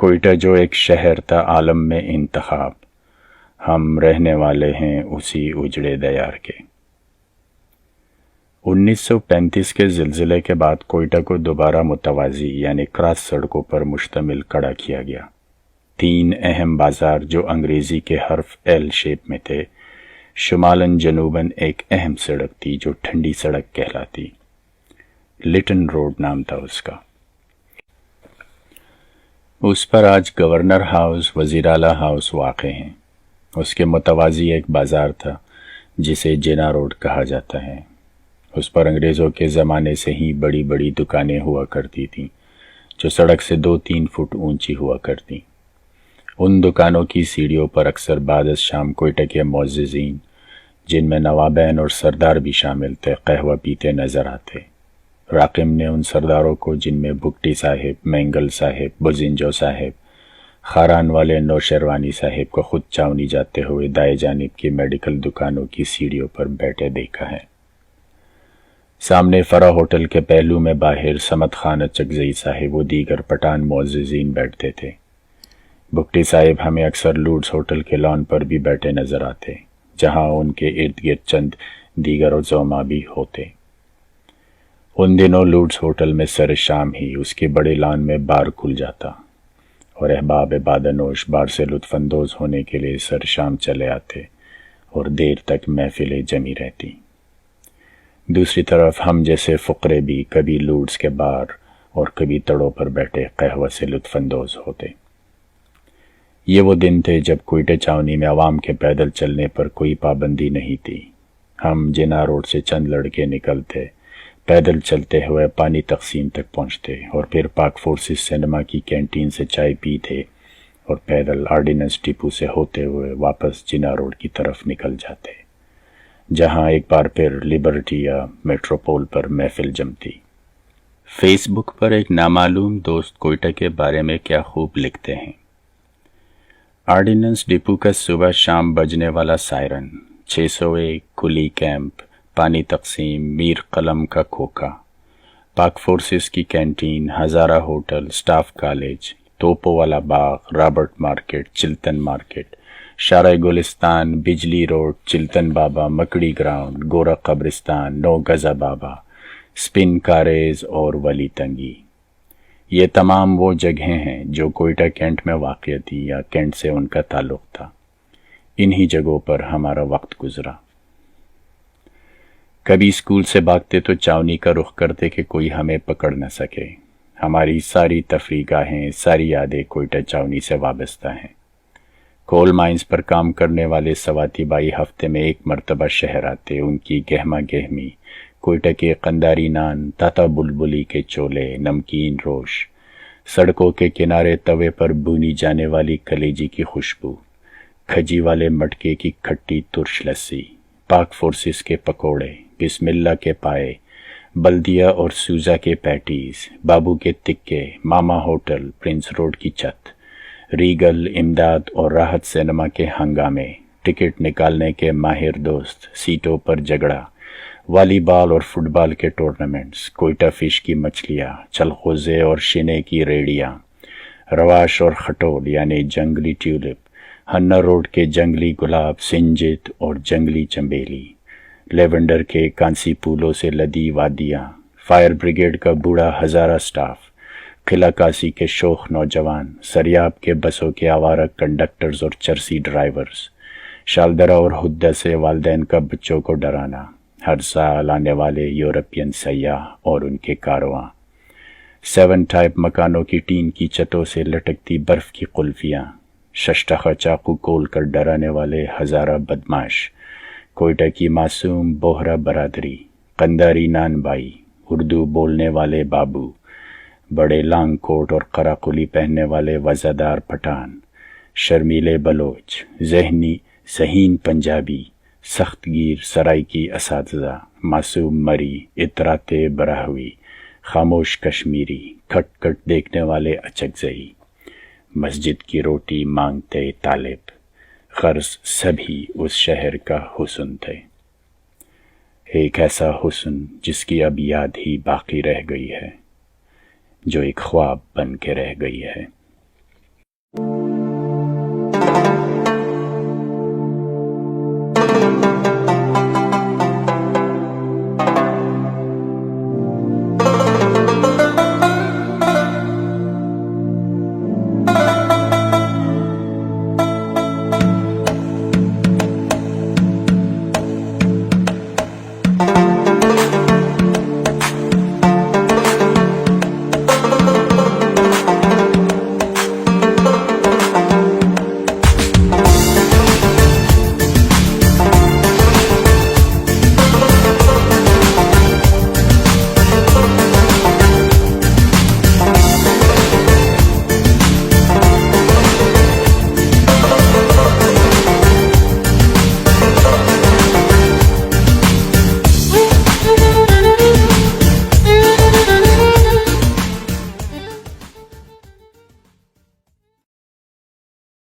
کوئٹہ جو ایک شہر تھا عالم میں انتخاب، ہم رہنے والے ہیں اسی اجڑے دیار کے۔ 1935 کے زلزلے کے بعد کوئٹہ کو دوبارہ متوازی یعنی کراس سڑکوں پر مشتمل کھڑا کیا گیا۔ 3 اہم بازار جو انگریزی کے حرف ایل شیپ میں تھے، شمالاً جنوباً ایک اہم سڑک تھی جو ٹھنڈی سڑک کہلاتی، لٹن روڈ نام تھا اس کا۔ اس پر آج گورنر ہاؤس، وزیراعلیٰ ہاؤس واقع ہیں۔ اس کے متوازی ایک بازار تھا جسے جنا روڈ کہا جاتا ہے۔ اس پر انگریزوں کے زمانے سے ہی بڑی بڑی دکانیں ہوا کرتی تھیں جو سڑک سے 2-3 فٹ اونچی ہوا کرتی۔ ان دکانوں کی سیڑھیوں پر اکثر بعد از شام کوئٹہ کے معززین، جن میں نوابین اور سردار بھی شامل تھے، قہوہ پیتے نظر آتے۔ راقم نے ان سرداروں کو، جن میں بگٹی صاحب، مینگل صاحب، بزنجو صاحب، خاران والے نوشیروانی صاحب کو خود چاونی جاتے ہوئے دائیں جانب کی میڈیکل دکانوں کی سیڑھیوں پر بیٹھے دیکھا ہے۔ سامنے فرح ہوٹل کے پہلو میں باہر سمت خان اچکزئی صاحب و دیگر پٹھان معززین بیٹھتے تھے۔ بگٹی صاحب ہمیں اکثر لوڈز ہوٹل کے لان پر بھی بیٹھے نظر آتے، جہاں ان کے ارد گرد چند دیگر عزما بھی ہوتے۔ ان دنوں لوڈز ہوٹل میں سر شام ہی اس کے بڑے لان میں بار کھل جاتا اور احباب بادنوش بار سے لطف اندوز ہونے کے لیے سر شام چلے آتے اور دیر تک محفلیں جمی رہتی۔ دوسری طرف ہم جیسے فقرے بھی کبھی لوڈز کے بار اور کبھی تڑوں پر بیٹھے قہوہ سے لطف اندوز ہوتے۔ یہ وہ دن تھے جب کوئٹہ چاونی میں عوام کے پیدل چلنے پر کوئی پابندی نہیں تھی۔ ہم جنا روڈ سے چند لڑکے نکلتے، پیدل چلتے ہوئے پانی تقسیم تک پہنچتے اور پھر پاک فورسز سینما کی کینٹین سے چائے پیتے اور پیدل آرڈیننس ڈپو سے ہوتے ہوئے واپس جنا روڈ کی طرف نکل جاتے، جہاں ایک بار پھر لبرٹی یا میٹروپول پر محفل جمتی۔ فیس بک پر ایک نامعلوم دوست کوئٹہ کے بارے میں کیا خوب لکھتے ہیں۔ آرڈیننس ڈپو کا صبح شام بجنے والا سائرن، 601 کلی کیمپ، پانی تقسیم، میر قلم کا کھوکھا، پاک فورسز کی canteen, Hazara hotel, staff college, توپو والا باغ، رابرٹ مارکیٹ، چلتن مارکیٹ، شارع گلستان، بجلی روڈ، چلتن بابا، مکڑی گراؤنڈ، گورا قبرستان، 9 گزا بابا، سپن کاریز اور ولی تنگی، یہ تمام وہ جگہیں ہیں جو کوئٹہ کینٹ میں واقع تھی یا کینٹ سے ان کا تعلق تھا۔ انہی جگہوں پر ہمارا وقت گزرا۔ کبھی اسکول سے بھاگتے تو چاونی کا رخ کرتے کہ کوئی ہمیں پکڑ نہ سکے۔ ہماری ساری تفریح گاہیں، ساری یادیں کوئٹہ چاونی سے وابستہ ہیں۔ کول مائنز پر کام کرنے والے سواتی بائی ہفتے میں ایک مرتبہ شہر آتے، ان کی گہما گہمی، کوئٹہ کے قنداری نان، تاتا بلبلی کے چولے، نمکین روش، سڑکوں کے کنارے توے پر بھونی جانے والی کلیجی کی خوشبو، کھجی والے مٹکے کی کھٹی ترش لسی، پاک فورسز کے پکوڑے، بسم اللہ کے پائے، بلدیا اور سوزا کے پیٹیز، بابو کے تکے، ماما ہوٹل، پرنس روڈ کی چھت، ریگل، امداد اور راحت سینما کے ہنگامے، ٹکٹ نکالنے کے ماہر دوست، سیٹوں پر جھگڑا، والی بال اور فٹ بال کے ٹورنامنٹس، کوئٹہ فش کی مچھلیاں، چلخوزے اور شنے کی ریڑیاں، رواش اور خٹول یعنی جنگلی ٹیولپ، ہنہ روڈ کے جنگلی گلاب، سنجد اور جنگلی چنبیلی، لیونڈر کے کانسی پھولوں سے لدی وادیاں، فائر بریگیڈ کا بوڑھا ہزارہ سٹاف، قلعہ کاسی کے شوخ نوجوان، سریاب کے بسوں کے آوارہ کنڈکٹرز اور چرسی ڈرائیورز، شالدرہ اور ہدہ سے والدین کا بچوں کو ڈرانا، ہر سال آنے والے یورپین سیاح اور ان کے کارواں، 7 ٹائپ مکانوں کی ٹین کی چھتوں سے لٹکتی برف کی قلفیاں، ششٹخہ چاقو کھول کر ڈرانے والے ہزارہ بدماش، کوئٹہ کی معصوم بوہرا برادری، قنداری نان بائی، اردو بولنے والے بابو، بڑے لانگ کوٹ اور قراقلی پہننے والے وزادار پٹھان، شرمیلے بلوچ، ذہین پنجابی، سخت گیر سرائی کی اساتذہ، معصوم مری، اطراتے براہوی، خاموش کشمیری، کھٹ کھٹ دیکھنے والے اچکزئی، مسجد کی روٹی مانگتے طالب، غرض سبھی اس شہر کا حسن تھے۔ ایک ایسا حسن جس کی اب یاد ہی باقی رہ گئی ہے، جو ایک خواب بن کے رہ گئی ہے۔ ہیں۔